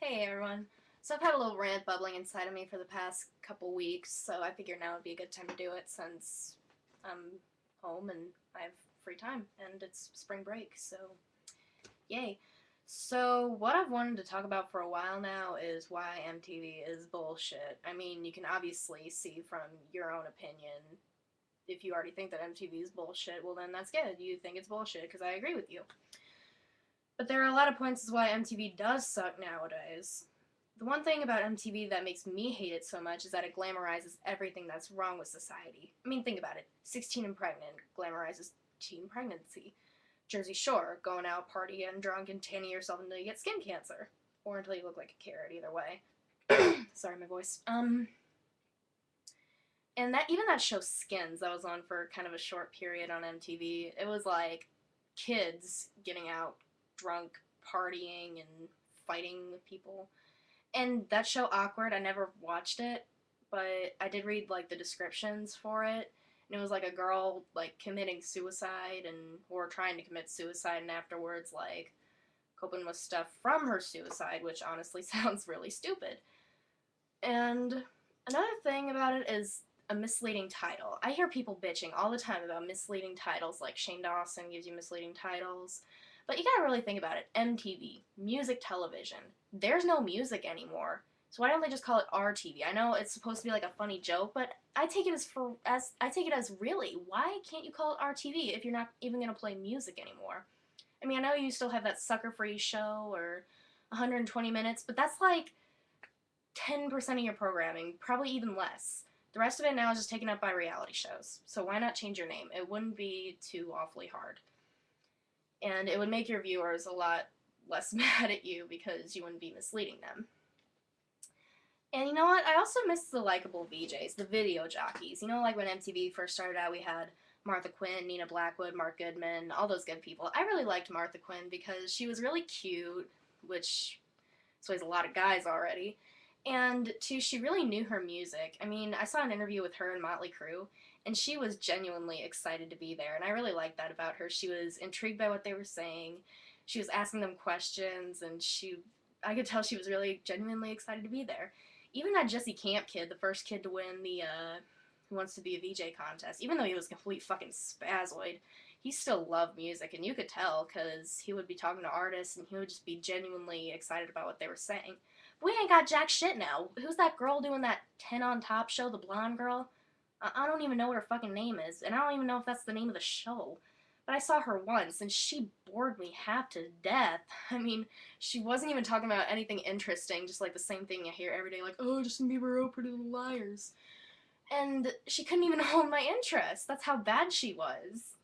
Hey everyone. So I've had a little rant bubbling inside of me for the past couple weeks, so I figured now would be a good time to do it since I'm home and I have free time and it's spring break, so yay. So what I've wanted to talk about for a while now is why MTV is bullshit. I mean, you can obviously see from your own opinion. If you already think that MTV is bullshit, well then that's good. You think it's bullshit because I agree with you. But there are a lot of points as why MTV does suck nowadays. The one thing about MTV that makes me hate it so much is that it glamorizes everything that's wrong with society. I mean, think about it. 16 and pregnant glamorizes teen pregnancy. Jersey Shore, going out, partying, drunk, and tanning yourself until you get skin cancer. Or until you look like a carrot, either way. Sorry, my voice. And that even that show Skins that was on for kind of a short period on MTV, it was like kids getting out drunk, partying, and fighting with people. And that show Awkward, I never watched it, but I did read like the descriptions for it. And it was like a girl like committing suicide and or trying to commit suicide and afterwards like coping with stuff from her suicide, which honestly sounds really stupid. And another thing about it is a misleading title. I hear people bitching all the time about misleading titles, like Shane Dawson gives you misleading titles. But you gotta really think about it. MTV, music television. There's no music anymore. So why don't they just call it RTV? I know it's supposed to be like a funny joke, but I take it as really. Why can't you call it RTV if you're not even gonna play music anymore? I mean, I know you still have that sucker free show or 120 minutes, but that's like 10% of your programming, probably even less. The rest of it now is just taken up by reality shows. So why not change your name? It wouldn't be too awfully hard. And it would make your viewers a lot less mad at you because you wouldn't be misleading them. And you know what? I also miss the likable VJs, the video jockeys. You know, like when MTV first started out, we had Martha Quinn, Nina Blackwood, Mark Goodman, all those good people. I really liked Martha Quinn because she was really cute, which sways a lot of guys already. And two, she really knew her music. I mean, I saw an interview with her and Motley Crue, and she was genuinely excited to be there, and I really liked that about her. She was intrigued by what they were saying. She was asking them questions, and I could tell she was really genuinely excited to be there. Even that Jesse Camp kid, the first kid to win the Who Wants to Be a VJ contest, even though he was a complete fucking spazoid, he still loved music, and you could tell because he would be talking to artists and he would just be genuinely excited about what they were saying. We ain't got jack shit now. Who's that girl doing that 10 on top show, the blonde girl? I don't even know what her fucking name is, and I don't even know if that's the name of the show. But I saw her once, and she bored me half to death. I mean, she wasn't even talking about anything interesting, just like the same thing you hear every day, like, oh, Justin Bieber, oh, Pretty Little Liars. And she couldn't even hold my interest. That's how bad she was.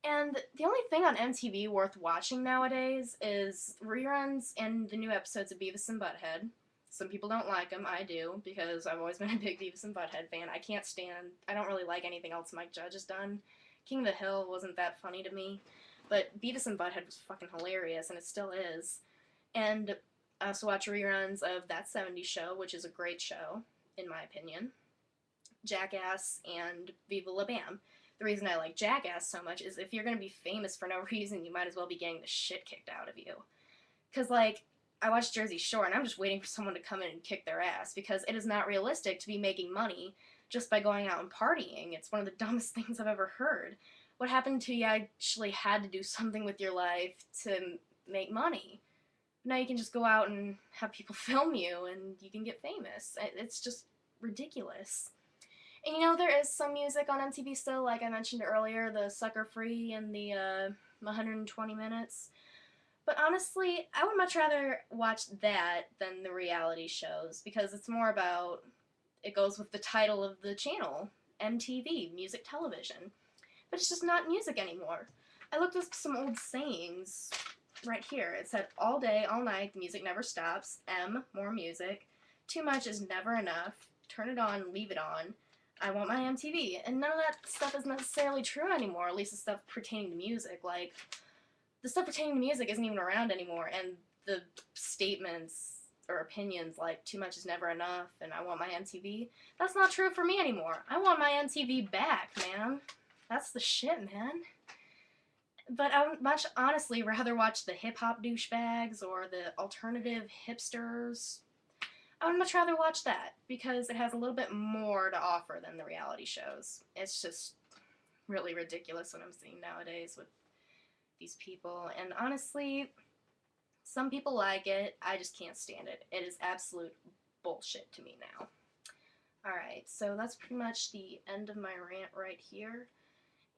And the only thing on MTV worth watching nowadays is reruns and the new episodes of Beavis and Butthead. Some people don't like them. I do, because I've always been a big Beavis and Butthead fan. I don't really like anything else Mike Judge has done. King of the Hill wasn't that funny to me, but Beavis and Butthead was fucking hilarious, and it still is. And I also watch reruns of That 70s Show, which is a great show, in my opinion. Jackass and Viva La Bam. The reason I like Jackass so much is if you're going to be famous for no reason, you might as well be getting the shit kicked out of you. Because, like, I watched Jersey Shore and I'm just waiting for someone to come in and kick their ass because it is not realistic to be making money just by going out and partying. It's one of the dumbest things I've ever heard. What happened to you actually had to do something with your life to make money? Now you can just go out and have people film you and you can get famous. It's just ridiculous. And you know, there is some music on MTV still, like I mentioned earlier, the Sucker Free and the 120 Minutes. But honestly, I would much rather watch that than the reality shows because it's more about, it goes with the title of the channel, MTV, music television. But it's just not music anymore. I looked up some old sayings right here. It said, all day, all night, the music never stops. M, more music. Too much is never enough. Turn it on, leave it on. I want my MTV. And none of that stuff is necessarily true anymore, at least the stuff pertaining to music. Like, the stuff pertaining to music isn't even around anymore, and the statements or opinions like too much is never enough and I want my MTV, that's not true for me anymore. I want my MTV back, man. That's the shit, man. But I would much honestly rather watch the hip hop douchebags or the alternative hipsters. I would much rather watch that because it has a little bit more to offer than the reality shows. It's just really ridiculous what I'm seeing nowadays with these people. And honestly, some people like it. I just can't stand it. It is absolute bullshit to me now. Alright, so that's pretty much the end of my rant right here.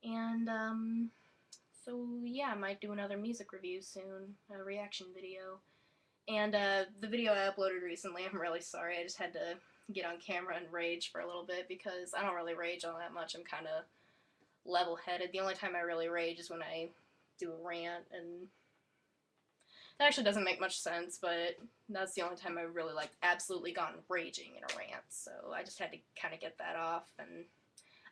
And, so yeah, I might do another music review soon, a reaction video. And the video I uploaded recently, I'm really sorry. I just had to get on camera and rage for a little bit because I don't really rage all that much. I'm kind of level-headed. The only time I really rage is when I do a rant, and that actually doesn't make much sense, but that's the only time I've really like absolutely gone raging in a rant. So I just had to kind of get that off, and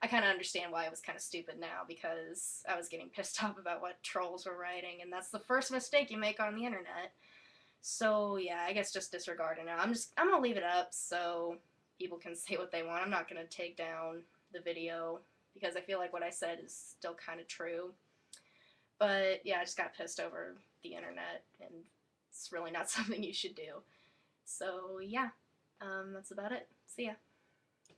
I kind of understand why it was kind of stupid now because I was getting pissed off about what trolls were writing, and that's the first mistake you make on the internet. So yeah, I guess just disregard it now. I'm gonna leave it up so people can say what they want. I'm not gonna take down the video because I feel like what I said is still kind of true. But yeah, I just got pissed over the internet, and it's really not something you should do. So yeah, that's about it. See ya.